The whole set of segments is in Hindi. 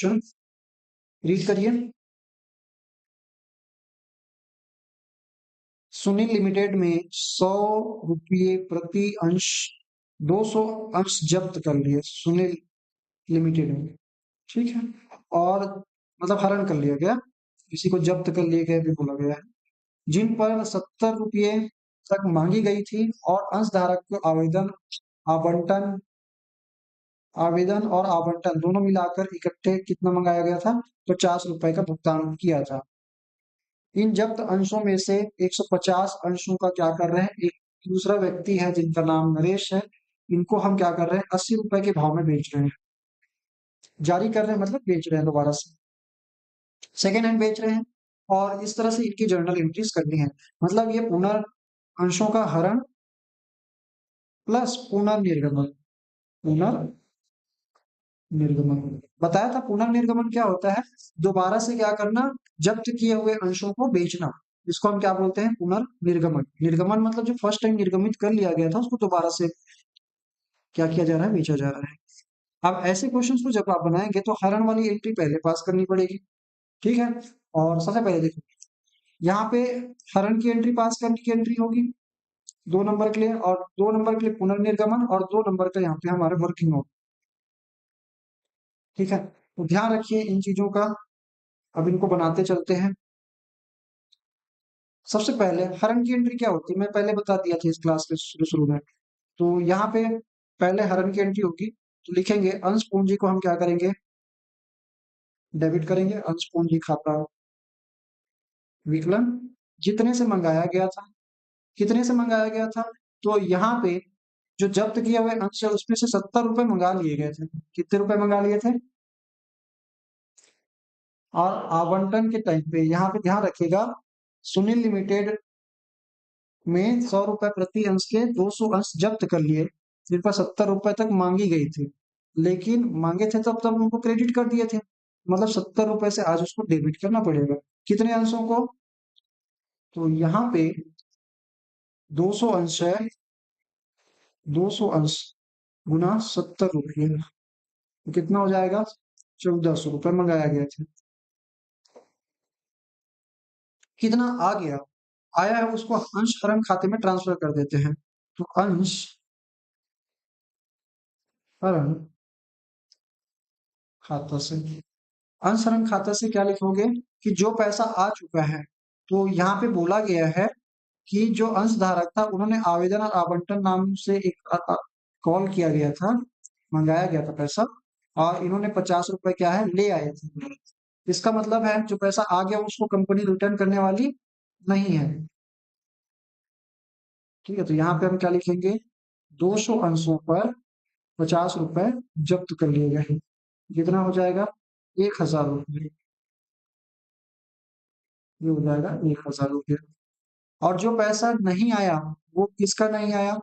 क्वेश्चन रीड करिए। सुनील लिमिटेड में 100 रुपये प्रति अंश 200 अंश जब्त कर लिए सुनील लिमिटेड में, ठीक है। और मतलब हरण कर लिया गया, किसी को जब्त कर लिए गए भी बोला गया है, जिन पर 70 रुपये तक मांगी गई थी और अंशधारक को आवंटन आवेदन और आवंटन दोनों मिलाकर इकट्ठे कितना मंगाया गया था, 50 रुपए का भुगतान किया था। इन जब्त अंशों में से 150 अंशों का क्या कर रहे हैं, एक दूसरा व्यक्ति है जिनका नाम नरेश है, इनको हम क्या कर रहे हैं, 80 रुपए के भाव में बेच रहे हैं, जारी कर रहे हैं मतलब बेच रहे हैं दोबारा से, सेकेंड हैंड बेच रहे हैं। और इस तरह से इनकी जर्नल एंट्रीज करनी है। मतलब ये अंशों का हरण प्लस पुनर्निर्गमन बताया था। पुनर्निर्गमन क्या होता है, दोबारा से क्या करना, जब्त किए हुए अंशों को बेचना, इसको हम क्या बोलते हैं, पुनर्निर्गमन। निर्गमन मतलब जो फर्स्ट टाइम निर्गमित कर लिया गया था उसको दोबारा से क्या किया जा रहा है, बेचा जा रहा है। अब ऐसे क्वेश्चंस को जब आप बनाएंगे तो हरण वाली एंट्री पहले पास करनी पड़ेगी, ठीक है। और सबसे पहले देखो यहाँ पे हरण की एंट्री पास करने की एंट्री होगी 2 नंबर के लिए, और 2 नंबर के लिए पुनर्निर्गमन, और 2 नंबर का यहाँ पे हमारे वर्किंग होगा, ठीक है। तो ध्यान रखिए इन चीजों का। अब इनको बनाते चलते हैं। सबसे पहले हरण की एंट्री क्या होती है, मैं पहले बता दिया था इस क्लास के शुरू में। तो यहाँ पे पहले हरण की एंट्री होगी, तो लिखेंगे अंश पूंजी को हम क्या करेंगे, डेबिट करेंगे, अंश पूंजी खाता विकलन, जितने से मंगाया गया था, कितने से मंगाया गया था, तो यहाँ पे जो जब्त किए हुए अंश है उसमें से 70 रुपए मंगा लिए गए थे। कितने रुपए मंगा लिए थे, और आवंटन के टाइम पे यहाँ पे ध्यान रखिएगा, सुनील लिमिटेड में 100 रुपए प्रति अंश के 200 अंश जब्त कर लिए, जिन पर 70 रुपए तक मांगी गई थी, लेकिन मांगे थे तब तब उनको क्रेडिट कर दिए थे, मतलब 70 रुपए से आज उसको डेबिट करना पड़ेगा। कितने अंशों को, तो यहाँ पे 200 अंश है, 200 अंश गुना 70 रुपये, तो कितना हो जाएगा, 1400 रुपए मंगाया गया था। कितना आ गया, आया है उसको अंश हरण खाते में ट्रांसफर कर देते हैं। तो अंश हरण खाता से, अंश हरण खाता से क्या लिखोगे कि जो पैसा आ चुका है, तो यहाँ पे बोला गया है कि जो अंश धारक था उन्होंने आवेदन और आवंटन नाम से एक कॉल किया गया था, मंगाया गया था पैसा, और इन्होंने 50 रुपए क्या है ले आए थे। इसका मतलब है जो पैसा आ गया उसको कंपनी रिटर्न करने वाली नहीं है, ठीक है। तो यहाँ पे हम क्या लिखेंगे, 200 अंशों पर 50 रुपए जब्त कर लिए गए, कितना हो जाएगा, 1000 रुपये, ये हो जाएगा 1000 रुपये। और जो पैसा नहीं आया वो किसका नहीं आया,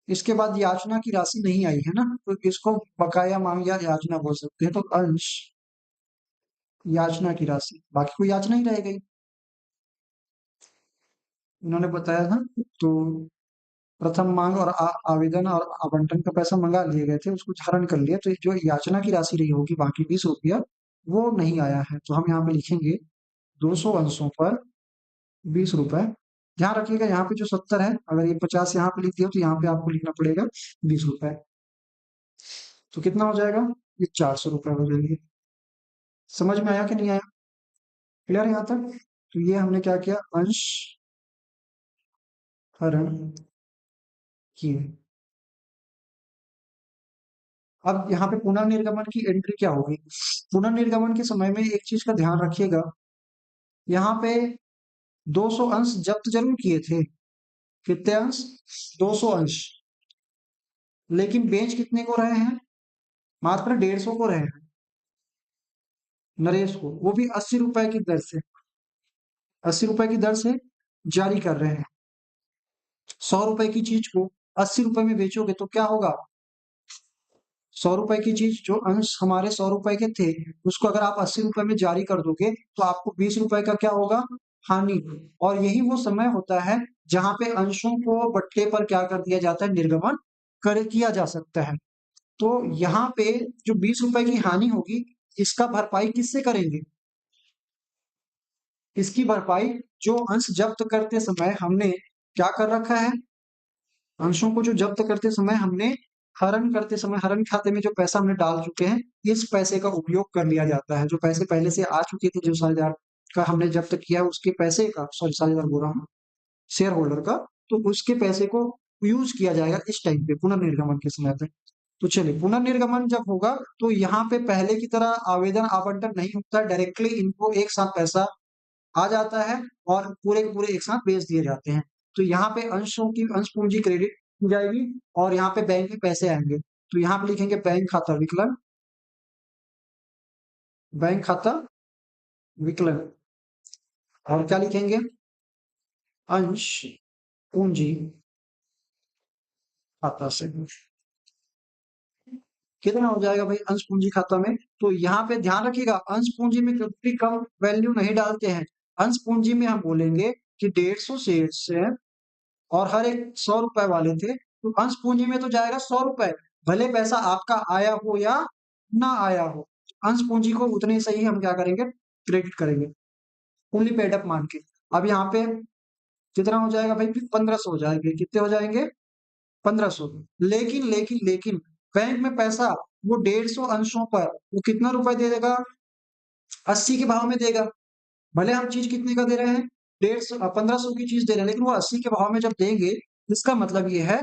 इसके बाद याचना की राशि नहीं आई है ना, तो इसको बकाया मांग या याचना बोल सकते हैं। तो अंश याचना की राशि, बाकी कोई याचना ही रह गई, उन्होंने बताया था। तो प्रथम मांग और आवेदन और आवंटन का पैसा मंगा लिए गए थे, उसको हरण कर लिया, तो जो याचना की राशि रही होगी बाकी 20 रुपया वो नहीं आया है, तो हम यहाँ पे लिखेंगे 200 अंशों पर 20 रुपए। ध्यान रखिएगा यहाँ पे जो 70 है, अगर ये 50 यहाँ पे लिख दिया तो यहाँ पे आपको लिखना पड़ेगा 20 रुपए, तो कितना हो जाएगा, ये 400 रुपए हो जाएंगे। समझ में आया कि नहीं आया, क्लियर है यहाँ तक। तो ये हमने क्या किया, अंश हरण किए। अब यहाँ पे पुनर्निर्गमन की एंट्री क्या होगी, पुनर्निर्गमन के समय में एक चीज का ध्यान रखिएगा, यहाँ पे 200 अंश जब्त जरूर किए थे, कितने अंश, 200 अंश, लेकिन बेच कितने को रहे हैं, मात्र 150 को रहे हैं, नरेश को, वो भी 80 रुपए की दर से, 80 रुपए की दर से जारी कर रहे हैं। 100 रुपए की चीज को 80 रुपए में बेचोगे तो क्या होगा, 100 रुपए की चीज जो अंश हमारे 100 रुपए के थे उसको अगर आप 80 रुपए में जारी कर दोगे तो आपको 20 रुपए का क्या होगा, हानि। और यही वो समय होता है जहां पे अंशों को बट्टे पर क्या कर दिया जाता है, निर्गमन कर किया जा सकता है। तो यहाँ पे जो 20 रुपए की हानि होगी, इसका भरपाई किससे करेंगे? इसकी भरपाई जो अंश जब्त करते समय हमने क्या कर रखा है, अंशों को जो जब्त करते समय हमने हरण करते समय हरण खाते में जो पैसा हमने डाल चुके हैं, इस पैसे का उपयोग कर लिया जाता है। जो पैसे पहले से आ चुके थे, जो 7,000 का हमने जब्त किया, उसके पैसे का, सॉरी 7,000 बोल रहा हूँ, शेयर होल्डर का, तो उसके पैसे को यूज किया जाएगा इस टाइम पे पुनर्निर्गमन के समय पे। तो चलिए, पुनर्निर्गमन जब होगा तो यहाँ पे पहले की तरह आवेदन आवंटन नहीं होता, डायरेक्टली इनको एक साथ पैसा आ जाता है और पूरे के पूरे एक साथ बेच दिए जाते हैं। तो यहाँ पे अंशों की अंश पूंजी क्रेडिट हो जाएगी और यहाँ पे बैंक में पैसे आएंगे। तो यहाँ पे लिखेंगे बैंक खाता विकलन, बैंक खाता विकलन, और क्या लिखेंगे, अंश पूंजी खाता से। कितना हो जाएगा भाई अंश पूंजी खाता में? तो यहाँ पे ध्यान रखिएगा, अंश पूंजी में कभी कम वैल्यू नहीं डालते हैं। अंश पूंजी में हम बोलेंगे कि 150 शेयर्स है और हर एक 100 रुपए वाले थे, तो अंश पूंजी में तो जाएगा 100 रुपए, भले पैसा आपका आया हो या ना आया हो, अंश पूंजी को उतने से ही हम क्या करेंगे, क्रेडिट करेंगे, फुल्ली पेड अप मान के। अब यहाँ पे कितना हो जाएगा भाई, 1500 हो जाएंगे, कितने हो जाएंगे, 1500। लेकिन लेकिन लेकिन बैंक में पैसा वो 150 अंशों पर वो कितना रुपए दे देगा, 80 के भाव में देगा। भले हम चीज कितने का दे रहे हैं, 150 1500 की चीज दे रहे हैं, लेकिन वो 80 के भाव में जब देंगे, इसका मतलब ये है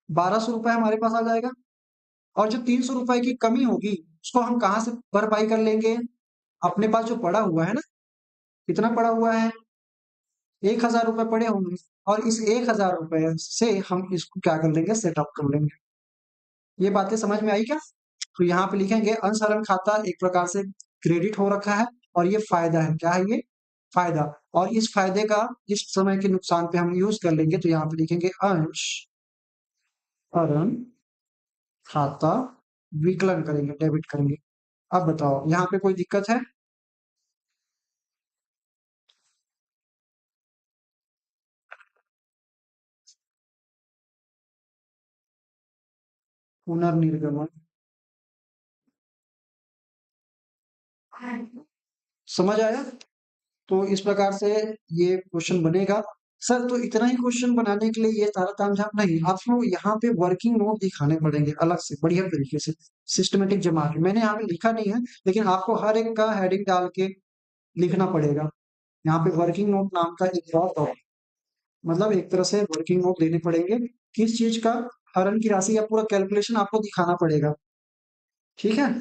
1200 रुपए हमारे पास आ जाएगा। और जो 300 रुपए की कमी होगी, उसको हम कहाँ से भरपाई कर लेंगे, अपने पास जो पड़ा हुआ है ना, कितना पड़ा हुआ है, 1,000 रुपए पड़े होंगे, और इस 1,000 रुपए से हम इसको क्या कर लेंगे, सेटअप कर लेंगे। ये बातें समझ में आई क्या? तो यहाँ पे लिखेंगे अंशहरण खाता एक प्रकार से क्रेडिट हो रखा है, और ये फायदा है, क्या है ये, फायदा। और इस फायदे का इस समय के नुकसान पे हम यूज कर लेंगे, तो यहाँ पे लिखेंगे अंश हरण खाता विकलन करेंगे, डेबिट करेंगे। अब बताओ यहाँ पे कोई दिक्कत है? पुनर्निर्गमन समझ आया? तो इस प्रकार से ये क्वेश्चन बनेगा। सर तो इतना ही क्वेश्चन बनाने के लिए ये सारा तामझाम नहीं, आपको यहाँ पे वर्किंग नोट दिखाने पड़ेंगे अलग से बढ़िया तरीके से, सिस्टमेटिक जमा के। मैंने यहाँ पे लिखा नहीं है, लेकिन आपको हर एक का हेडिंग डाल के लिखना पड़ेगा। यहाँ पे वर्किंग नोट नाम का एक ड्रॉप है, मतलब एक तरह से वर्किंग नोट देने पड़ेंगे, किस चीज का, हरण की राशि या पूरा कैलकुलेशन आपको दिखाना पड़ेगा। ठीक है,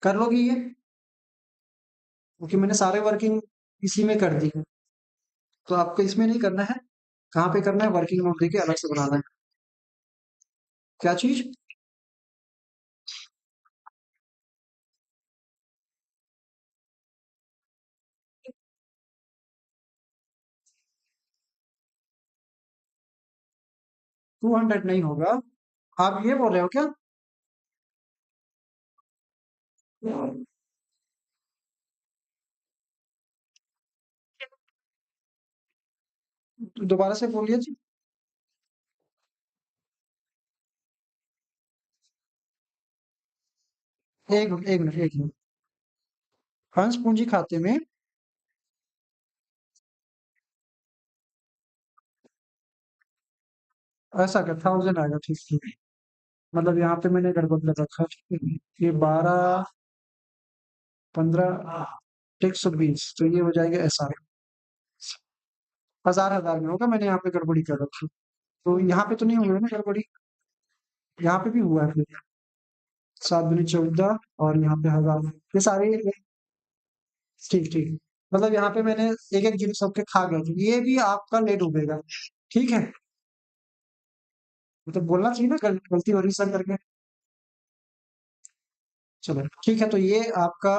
कर लोगे ये? क्योंकि मैंने सारे वर्किंग इसी में कर दी है, तो आपको इसमें नहीं करना है। कहाँ पे करना है, वर्किंग नोट देके अलग से बनाना है। क्या चीज? 200 नहीं होगा, आप ये बोल रहे हो क्या? दोबारा से बोलिए जी। एक मिनट एक मिनट एक मिनट, हंस पूंजी खाते में, ऐसा क्या 1000 आएगा, ठीक ठीक। मतलब यहाँ पे मैंने गड़बड़ कर रखा है, ये 12, 15, 120, तो ये हो जाएगा ऐसा, हजार हजार में होगा, मैंने यहाँ पे गड़बड़ी कर रखी। तो यहाँ पे तो नहीं हुआ ना गड़बड़ी, यहाँ पे भी हुआ है फिर, 7 दूनी 14, और यहाँ पे हजार, ये सारे ठीक ठीक। मतलब यहाँ पे मैंने एक एक जीरो सबके खा गया, तो ये भी आपका लेट उगेगा। ठीक है, मतलब बोलना चाहिए ना, गलती हो रही सर करके। चलो ठीक है, तो ये आपका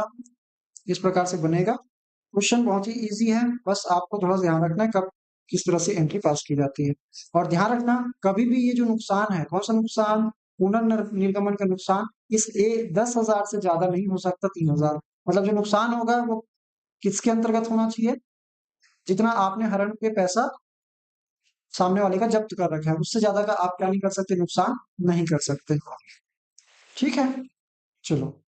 इस प्रकार से बनेगा। क्वेश्चन बहुत ही इजी है, बस आपको थोड़ा ध्यान रखना है कब किस तरह से एंट्री पास की जाती है। और ध्यान रखना, कभी भी ये जो नुकसान है, कौन सा नुकसान, पुनर्निर्गमन का नुकसान, इस 10,000 से ज्यादा नहीं हो सकता, 3,000। मतलब जो नुकसान होगा वो किसके अंतर्गत होना चाहिए, जितना आपने हरण पे पैसा सामने वाले का जब्त कर रखा है, उससे ज्यादा का आप क्या नहीं कर सकते, नुकसान नहीं कर सकते। ठीक है, चलो।